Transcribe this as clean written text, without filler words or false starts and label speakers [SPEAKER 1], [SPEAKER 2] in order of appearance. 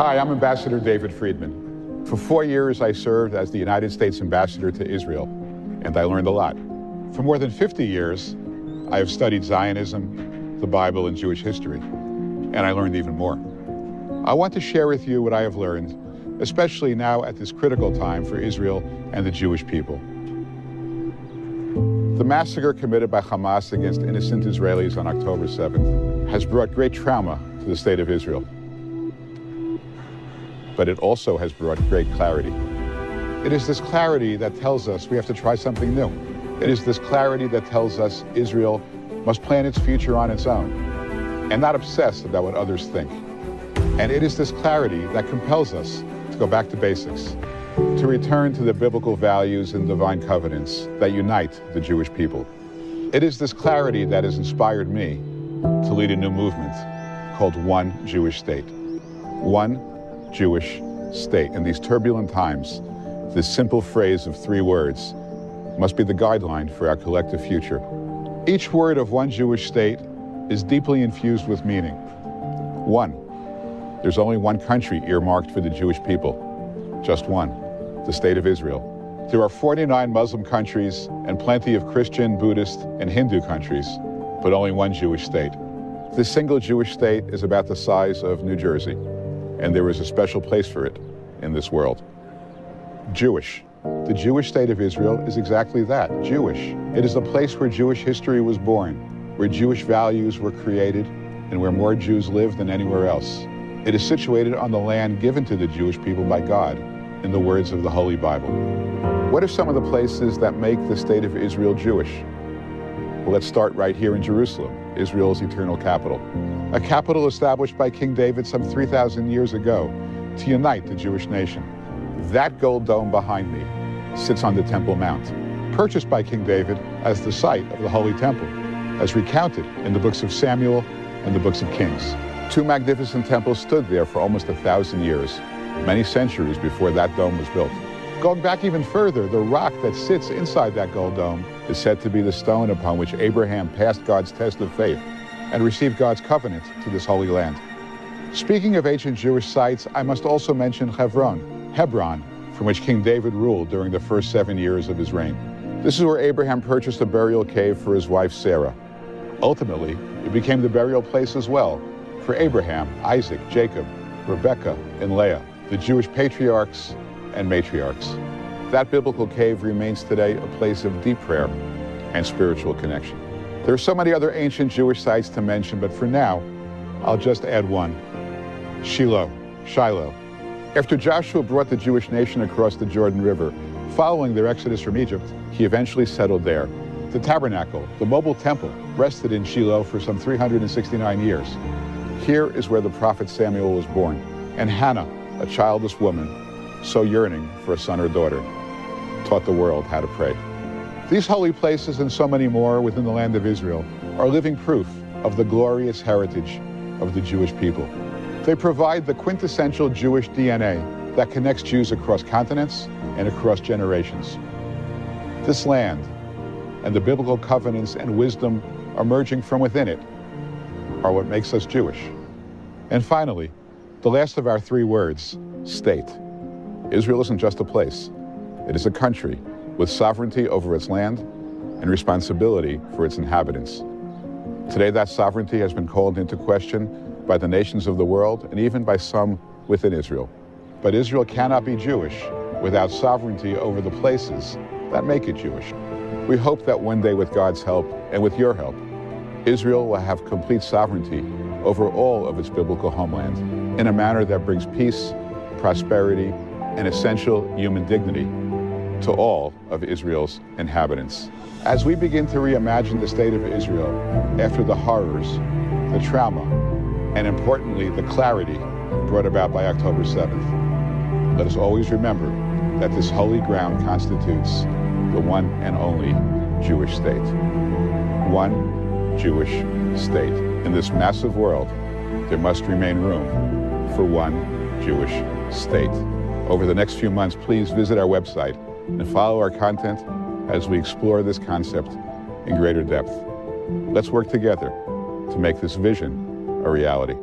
[SPEAKER 1] Hi, I'm Ambassador David Friedman. For 4 years, I served as the United States Ambassador to Israel, and I learned a lot. For more than 50 years, I have studied Zionism, the Bible, and Jewish history, and I learned even more. I want to share with you what I have learned, especially now at this critical time for Israel and the Jewish people. The massacre committed by Hamas against innocent Israelis on October 7th has brought great trauma to the state of Israel. But it also has brought great clarity. It is this clarity that tells us we have to try something new. It is this clarity that tells us Israel must plan its future on its own and not obsess about what others think. And it is this clarity that compels us to go back to basics, to return to the biblical values and divine covenants that unite the Jewish people. It is this clarity that has inspired me to lead a new movement called One Jewish State. One Jewish State. In these turbulent times, this simple phrase of 3 words must be the guideline for our collective future. Each word of One Jewish State is deeply infused with meaning. One, there's only one country earmarked for the Jewish people, just one, the State of Israel. There are 49 Muslim countries and plenty of Christian, Buddhist, and Hindu countries, but only one Jewish state. This single Jewish state is about the size of New Jersey, and there is a special place for it in this world. Jewish. The Jewish state of Israel is exactly that, Jewish. It is a place where Jewish history was born, where Jewish values were created, and where more Jews live than anywhere else. It is situated on the land given to the Jewish people by God, in the words of the Holy Bible. What are some of the places that make the state of Israel Jewish? Well, let's start right here in Jerusalem, Israel's eternal capital. A capital established by King David some 3,000 years ago to unite the Jewish nation. That gold dome behind me sits on the Temple Mount, purchased by King David as the site of the Holy Temple, as recounted in the books of Samuel and the books of Kings. 2 magnificent temples stood there for almost 1,000 years, many centuries before that dome was built. Going back even further, the rock that sits inside that gold dome is said to be the stone upon which Abraham passed God's test of faith and received God's covenant to this holy land. Speaking of ancient Jewish sites, I must also mention Hebron, from which King David ruled during the first 7 years of his reign. This is where Abraham purchased a burial cave for his wife Sarah. Ultimately, it became the burial place as well for Abraham, Isaac, Jacob, Rebekah, and Leah, the Jewish patriarchs and matriarchs. That biblical cave remains today a place of deep prayer and spiritual connection. There are so many other ancient Jewish sites to mention, but for now, I'll just add one, Shiloh. After Joshua brought the Jewish nation across the Jordan River, following their exodus from Egypt, he eventually settled there. The tabernacle, the mobile temple, rested in Shiloh for some 369 years. Here is where the prophet Samuel was born, and Hannah, a childless woman, so yearning for a son or daughter, taught the world how to pray. These holy places and so many more within the land of Israel are living proof of the glorious heritage of the Jewish people. They provide the quintessential Jewish DNA that connects Jews across continents and across generations. This land and the biblical covenants and wisdom emerging from within it are what makes us Jewish. And finally, the last of our 3 words, state. Israel isn't just a place. It is a country with sovereignty over its land and responsibility for its inhabitants. Today, that sovereignty has been called into question by the nations of the world and even by some within Israel. But Israel cannot be Jewish without sovereignty over the places that make it Jewish. We hope that one day, with God's help and with your help, Israel will have complete sovereignty over all of its biblical homeland in a manner that brings peace, prosperity, and essential human dignity to all of Israel's inhabitants. As we begin to reimagine the state of Israel after the horrors, the trauma, and importantly, the clarity brought about by October 7th, let us always remember that this holy ground constitutes the one and only Jewish state. One Jewish state. In this massive world, there must remain room for one Jewish state. Over the next few months, please visit our website and follow our content as we explore this concept in greater depth. Let's work together to make this vision a reality.